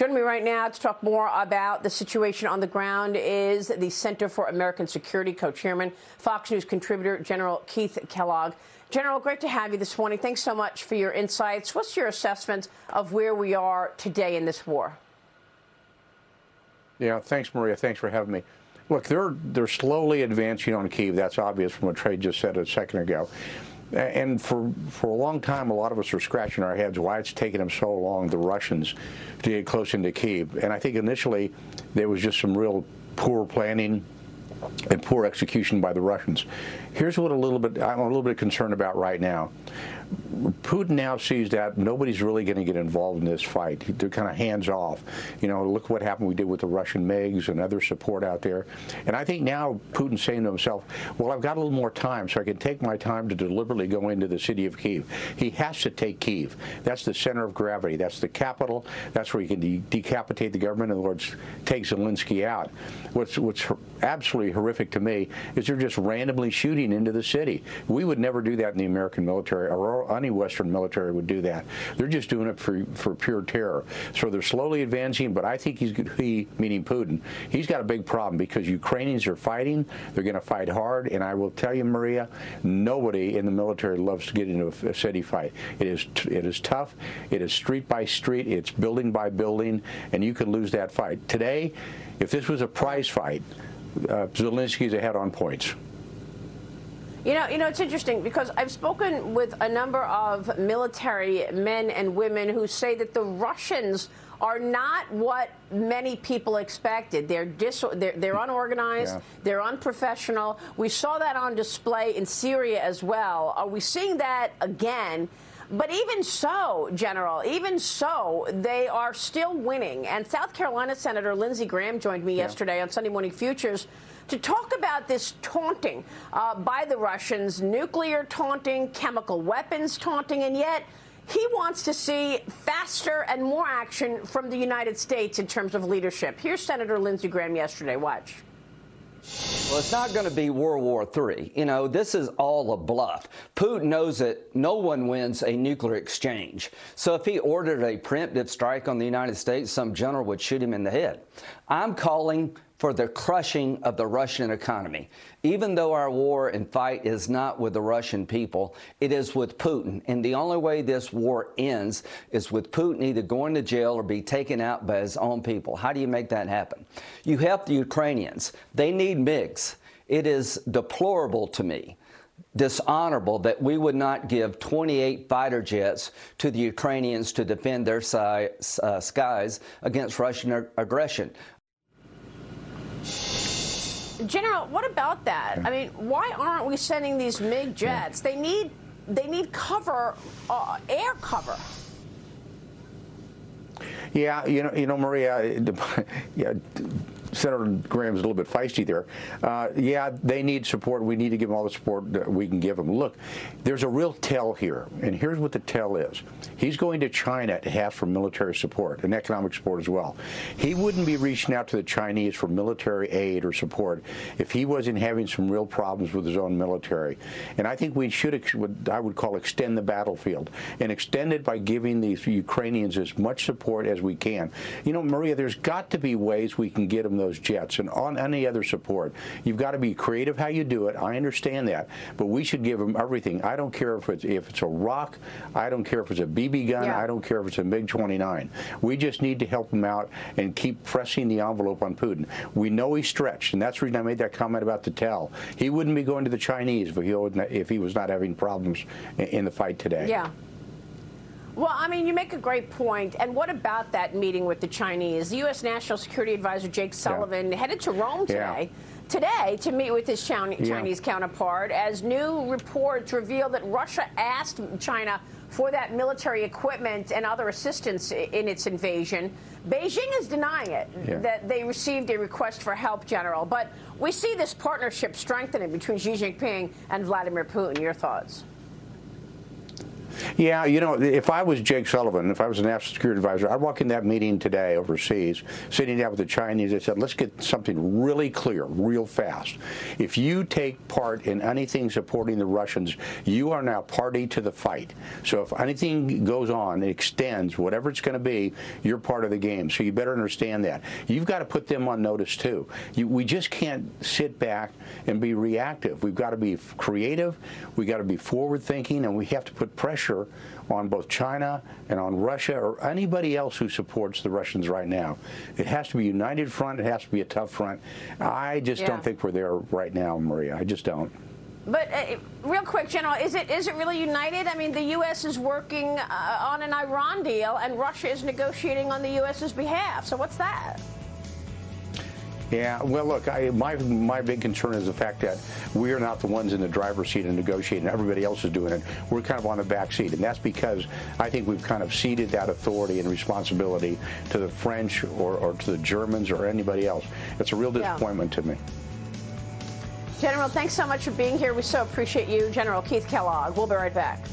Joining me right now to talk more about the situation on the ground is the Center for American Security co-chairman, Fox News contributor, General Keith Kellogg. General, great to have you this morning. Thanks so much for your insights. What's your assessment of where we are today in this war? Yeah, thanks, Maria. Thanks for having me. Look, they're slowly advancing on Kyiv. That's obvious from what Trey just said a second ago. And for a long time, a lot of us are scratching our heads why it's taking them so long, the Russians, to get close into Kyiv. And I think initially there was just some real poor planning and poor execution by the Russians. Here's what I'm a little bit concerned about right now. Putin now sees that nobody's really going to get involved in this fight. They're kind of hands off. You know, look what happened we did with the Russian MiGs and other support out there. And I think now Putin's saying to himself, well, I've got a little more time, so I can take my time to deliberately go into the city of Kyiv. He has to take Kyiv. That's the center of gravity. That's the capital. That's where you can decapitate the government. In other words, take Zelensky out. What's absolutely horrific to me is they're just randomly shooting into the city. We would never do that in the American military, or any Western military would do that. They're just doing it for pure terror. So they're slowly advancing, but I think he, meaning Putin, he's got a big problem because Ukrainians are fighting. They're going to fight hard, and I will tell you, Maria, nobody in the military loves to get into a city fight. It is tough. It is street by street. It's building by building, and you could lose that fight. Today, if this was a prize fight, Zelensky's ahead on points. You know, it's interesting because I've spoken with a number of military men and women who say that the Russians are not what many people expected. They're unorganized. Yeah. They're unprofessional. We saw that on display in Syria as well. Are we seeing that again? But even so, General, even so, they are still winning. And South Carolina Senator Lindsey Graham joined me yesterday on Sunday Morning Futures to talk about this taunting by the Russians, nuclear taunting, chemical weapons taunting, and yet he wants to see faster and more action from the United States in terms of leadership. Here's Senator Lindsey Graham yesterday. Watch. Well, it's not going to be World War III. You know, this is all a bluff. Putin knows that no one wins a nuclear exchange. So if he ordered a preemptive strike on the United States, some general would shoot him in the head. I'm calling for the crushing of the Russian economy. Even though our war and fight is not with the Russian people, it is with Putin. And the only way this war ends is with Putin either going to jail or be taken out by his own people. How do you make that happen? You help the Ukrainians. They need MiGs. It is deplorable to me, dishonorable, that we would not give 28 fighter jets to the Ukrainians to defend their skies against Russian aggression. General, what about that? I mean, why aren't we sending these MiG jets? They need cover, air cover. Yeah, you know, Maria. Yeah. Senator Graham's a little bit feisty there. Yeah, they need support. We need to give them all the support that we can give them. Look, there's a real tell here, and here's what the tell is. He's going to China to ask for military support and economic support as well. He wouldn't be reaching out to the Chinese for military aid or support if he wasn't having some real problems with his own military. And I think we should, what I would call, extend the battlefield, and extend it by giving these Ukrainians as much support as we can. You know, Maria, there's got to be ways we can get them those jets and on any other support. You've got to be creative how you do it. I understand that, but we should give them everything. I don't care if it's a rock. I don't care if it's a BB gun. Yeah. I don't care if it's a MiG-29. We just need to help them out and keep pressing the envelope on Putin. We know he's stretched, and that's the reason I made that comment about the tell. He wouldn't be going to the Chinese if he was not having problems in the fight today. Yeah. Well, I mean, you make a great point. And what about that meeting with the Chinese? The U.S. National Security Advisor Jake Sullivan headed to Rome today to meet with his Chinese counterpart, as new reports reveal that Russia asked China for that military equipment and other assistance in its invasion. Beijing is denying it, that they received a request for help, General. But we see this partnership strengthening between Xi Jinping and Vladimir Putin. Your thoughts? Yeah, you know, if I was Jake Sullivan, if I was a national security advisor, I'd walk in that meeting today overseas, sitting down with the Chinese. I said, let's get something really clear, real fast. If you take part in anything supporting the Russians, you are now party to the fight. So if anything goes on, it extends, whatever it's going to be, you're part of the game. So you better understand that. You've got to put them on notice, too. We just can't sit back and be reactive. We've got to be creative. We've got to be forward-thinking, and we have to put pressure on both China and on Russia or anybody else who supports the Russians right now. It has to be a united front. It has to be a tough front. I just don't think we're there right now, Maria. I just don't. But real quick, General, is it really united? I mean, the U.S. is working on an Iran deal, and Russia is negotiating on the U.S.'s behalf. So what's that? Yeah, well, look, my big concern is the fact that we are not the ones in the driver's seat in negotiating. Everybody else is doing it. We're kind of on the back seat, and that's because I think we've kind of ceded that authority and responsibility to the French or to the Germans or anybody else. It's a real disappointment to me. General, thanks so much for being here. We so appreciate you. General Keith Kellogg. We'll be right back.